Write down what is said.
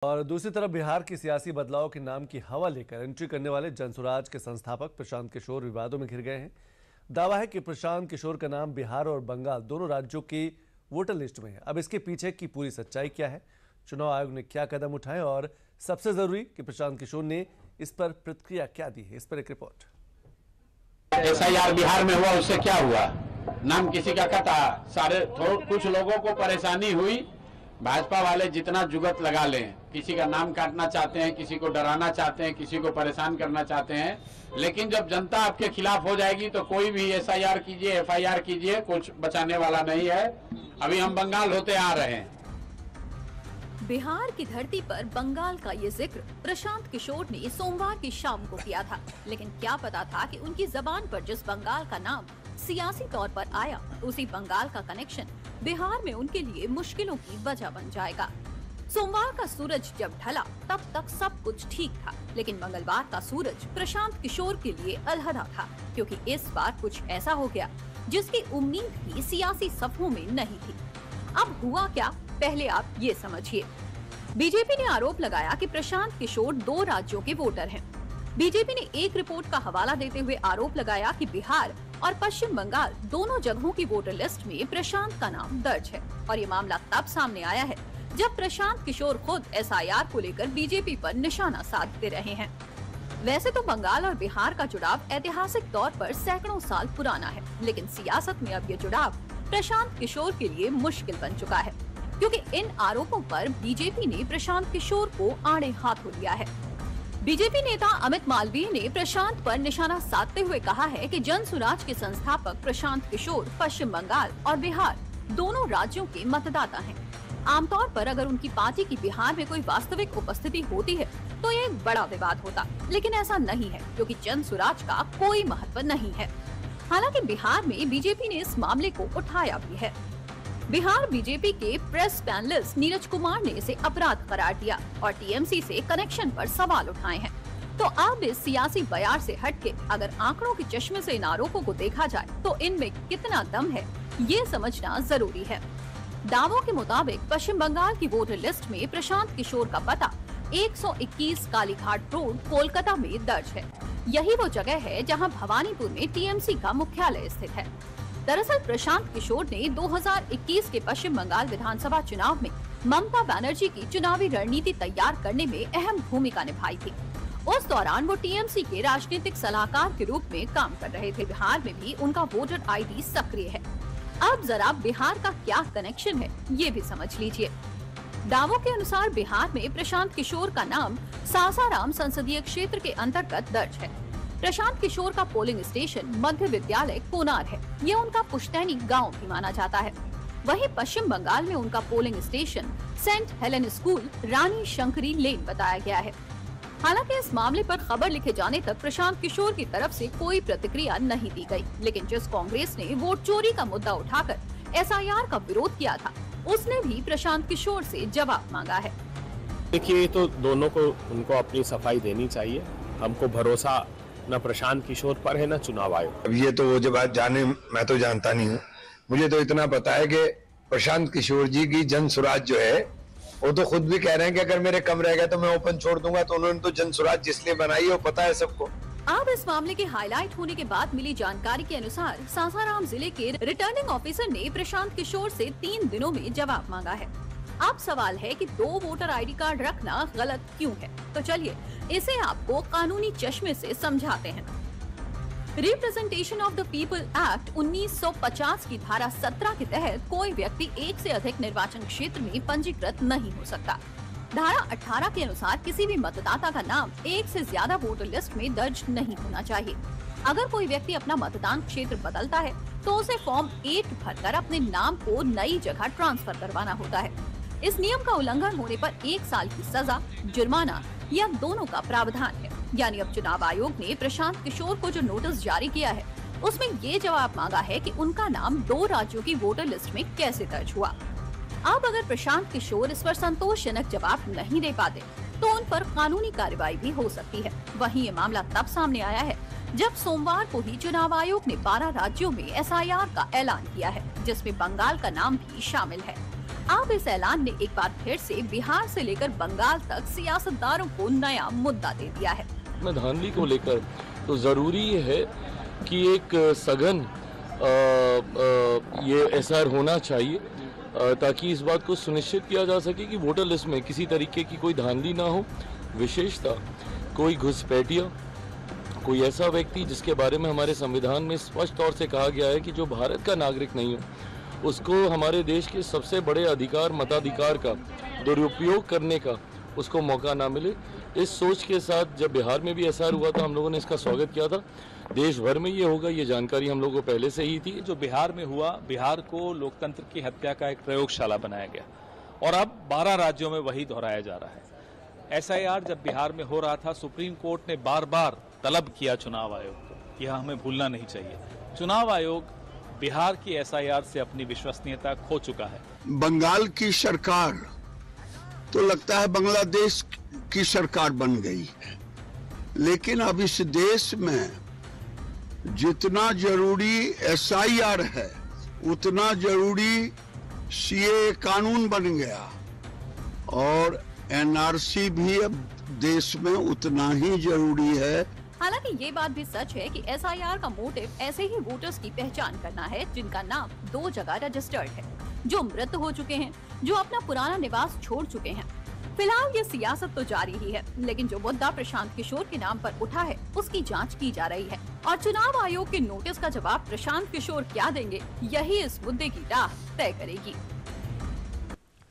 और दूसरी तरफ बिहार की सियासी बदलाव के नाम की हवा लेकर एंट्री करने वाले जनसुराज के संस्थापक प्रशांत किशोर विवादों में घिर गए हैं। दावा है कि प्रशांत किशोर का नाम बिहार और बंगाल दोनों राज्यों की वोटर लिस्ट में है। अब इसके पीछे की पूरी सच्चाई क्या है, चुनाव आयोग ने क्या कदम उठाए और सबसे जरूरी कि प्रशांत किशोर ने इस पर प्रतिक्रिया क्या दी है, इस पर एक रिपोर्ट। एसआईआर बिहार में हुआ, उससे क्या हुआ? नाम किसी का कटा, सारे कुछ लोगों को परेशानी हुई। भाजपा वाले जितना जुगत लगा लें, किसी का नाम काटना चाहते हैं, किसी को डराना चाहते हैं, किसी को परेशान करना चाहते हैं, लेकिन जब जनता आपके खिलाफ हो जाएगी तो कोई भी एसआईआर कीजिए, एफआईआर कीजिए, कुछ बचाने वाला नहीं है। अभी हम बंगाल होते आ रहे हैं। बिहार की धरती पर बंगाल का ये जिक्र प्रशांत किशोर ने सोमवार की शाम को किया था, लेकिन क्या पता था कि उनकी जबान पर जिस बंगाल का नाम सियासी तौर पर आया, उसी बंगाल का कनेक्शन बिहार में उनके लिए मुश्किलों की वजह बन जाएगा। सोमवार का सूरज जब ढला तब तक सब कुछ ठीक था, लेकिन मंगलवार का सूरज प्रशांत किशोर के लिए अलहदा था, क्योंकि इस बार कुछ ऐसा हो गया जिसकी उम्मीद भी सियासी सफों में नहीं थी। अब हुआ क्या, पहले आप ये समझिए। बीजेपी ने आरोप लगाया कि प्रशांत किशोर 2 राज्यों के वोटर हैं। बीजेपी ने एक रिपोर्ट का हवाला देते हुए आरोप लगाया कि बिहार और पश्चिम बंगाल दोनों जगहों की वोटर लिस्ट में प्रशांत का नाम दर्ज है, और ये मामला तब सामने आया है जब प्रशांत किशोर खुद एसआईआर को लेकर बीजेपी पर निशाना साधते रहे हैं। वैसे तो बंगाल और बिहार का जुड़ाव ऐतिहासिक तौर पर सैकड़ों साल पुराना है, लेकिन सियासत में अब ये जुड़ाव प्रशांत किशोर के लिए मुश्किल बन चुका है, क्योंकि इन आरोपों पर बीजेपी ने प्रशांत किशोर को आड़े हाथों लिया है। बीजेपी नेता अमित मालवीय ने प्रशांत पर निशाना साधते हुए कहा है कि जनसुराज के संस्थापक प्रशांत किशोर पश्चिम बंगाल और बिहार दोनों राज्यों के मतदाता हैं। आमतौर पर अगर उनकी पार्टी की बिहार में कोई वास्तविक उपस्थिति होती है तो ये एक बड़ा विवाद होता, लेकिन ऐसा नहीं है, क्योंकि जनसुराज का कोई महत्व नहीं है। हालांकि बिहार में बीजेपी ने इस मामले को उठाया भी है। बिहार बीजेपी के प्रेस पैनलिस्ट नीरज कुमार ने इसे अपराध करार दिया और टीएमसी से कनेक्शन पर सवाल उठाए हैं। तो अब इस सियासी बयार से हटके अगर आंकड़ों के चश्मे से इन आरोपों को देखा जाए तो इनमें कितना दम है, ये समझना जरूरी है। दावों के मुताबिक पश्चिम बंगाल की वोटर लिस्ट में प्रशांत किशोर का पता 121 कालीघाट रोड, कोलकाता में दर्ज है। यही वो जगह है जहां भवानीपुर में टीएमसी का मुख्यालय स्थित है। दरअसल प्रशांत किशोर ने 2021 के पश्चिम बंगाल विधानसभा चुनाव में ममता बनर्जी की चुनावी रणनीति तैयार करने में अहम भूमिका निभाई थी। उस दौरान वो टीएमसी के राजनीतिक सलाहकार के रूप में काम कर रहे थे। बिहार में भी उनका वोटर आईडी सक्रिय है। अब जरा बिहार का क्या कनेक्शन है, ये भी समझ लीजिए। दावों के अनुसार बिहार में प्रशांत किशोर का नाम सासाराम संसदीय क्षेत्र के अंतर्गत दर्ज है। प्रशांत किशोर का पोलिंग स्टेशन मध्य विद्यालय कोनार है। ये उनका पुश्तैनी गांव भी माना जाता है। वहीं पश्चिम बंगाल में उनका polling station saint Helen school, Rani Shankari lane बताया गया है। हालांकि इस मामले पर खबर लिखे जाने तक प्रशांत किशोर की तरफ से कोई प्रतिक्रिया नहीं दी गई, लेकिन जिस कांग्रेस ने वोट चोरी का मुद्दा उठाकर एसआईआर का विरोध किया था, उसने भी प्रशांत किशोर से जवाब मांगा है। देखिए, तो दोनों को उनको अपनी सफाई देनी चाहिए। हमको भरोसा न प्रशांत किशोर पर है न चुनाव आयोग। अब ये तो वो जो बात जाने, मैं तो जानता नहीं हूँ। मुझे तो इतना पता है कि प्रशांत किशोर जी की जनसुराज जो है वो तो खुद भी कह रहे हैं कि अगर मेरे कम रह गए तो मैं ओपन छोड़ दूंगा। तो उन्होंने तो जनसुराज जिसलिए बनाई है वो पता है सबको। अब इस मामले के हाईलाइट होने के बाद मिली जानकारी के अनुसार सासाराम जिले के रिटर्निंग ऑफिसर ने प्रशांत किशोर से 3 दिनों में जवाब मांगा है। अब सवाल है कि 2 वोटर आईडी कार्ड रखना गलत क्यों है, तो चलिए इसे आपको कानूनी चश्मे से समझाते हैं। Representation of the people act 1950 की धारा 17 के तहत कोई व्यक्ति एक से अधिक निर्वाचन क्षेत्र में पंजीकृत नहीं हो सकता। धारा 18 के अनुसार किसी भी मतदाता का नाम एक से ज्यादा वोटर लिस्ट में दर्ज नहीं होना चाहिए। अगर कोई व्यक्ति अपना मतदान क्षेत्र बदलता है तो उसे फॉर्म 8 भरकर अपने नाम को नई जगह ट्रांसफर करवाना होता है। इस नियम का उल्लंघन होने पर 1 साल की सजा, जुर्माना या दोनों का प्रावधान है। यानी अब चुनाव आयोग ने प्रशांत किशोर को जो नोटिस जारी किया है, उसमें ये जवाब मांगा है कि उनका नाम 2 राज्यों की वोटर लिस्ट में कैसे दर्ज हुआ। अब अगर प्रशांत किशोर इस पर संतोषजनक जवाब नहीं दे पाते तो उन पर कानूनी कार्रवाई भी हो सकती है। वहीं ये मामला तब सामने आया है जब सोमवार को ही चुनाव आयोग ने 12 राज्यों में एसआईआर का ऐलान किया है, जिसमें बंगाल का नाम भी शामिल है। अब इस ऐलान ने एक बार फिर से बिहार से लेकर बंगाल तक सियासतदारों को नया मुद्दा दे दिया है। में धांधली को लेकर तो जरूरी है कि एक सघन ये एसआर होना चाहिए ताकि इस बात को सुनिश्चित किया जा सके कि वोटर लिस्ट में किसी तरीके की कोई धांधली ना हो। विशेषता कोई घुसपैठिया, कोई ऐसा व्यक्ति जिसके बारे में हमारे संविधान में स्पष्ट तौर से कहा गया है कि जो भारत का नागरिक नहीं हो उसको हमारे देश के सबसे बड़े अधिकार मताधिकार का दुरुपयोग करने का उसको मौका ना मिले। इस सोच के साथ जब बिहार में भी एसआर हुआ था हम लोगों ने इसका स्वागत किया था। देश भर में ये होगा ये जानकारी हम लोगों को पहले से ही थी। जो बिहार में हुआ, बिहार को लोकतंत्र की हत्या का एक प्रयोगशाला बनाया गया और अब 12 राज्यों में वही दोहराया जा रहा है। एसआईआर जब बिहार में हो रहा था, सुप्रीम कोर्ट ने बार बार तलब किया चुनाव आयोग को, यह हमें भूलना नहीं चाहिए। चुनाव आयोग बिहार की एसआईआर से अपनी विश्वसनीयता खो चुका है। बंगाल की सरकार तो लगता है बांग्लादेश की सरकार बन गई है, लेकिन अब इस देश में जितना जरूरी एसआईआर है उतना जरूरी सीए कानून बन गया और एनआरसी भी अब देश में उतना ही जरूरी है। हालांकि ये बात भी सच है कि एसआईआर का मोटिव ऐसे ही वोटर्स की पहचान करना है जिनका नाम 2 जगह रजिस्टर्ड है, जो मृत हो चुके हैं, जो अपना पुराना निवास छोड़ चुके हैं। फिलहाल ये सियासत तो जारी ही है, लेकिन जो मुद्दा प्रशांत किशोर के नाम पर उठा है उसकी जांच की जा रही है और चुनाव आयोग के नोटिस का जवाब प्रशांत किशोर क्या देंगे, यही इस मुद्दे की राह तय करेगी।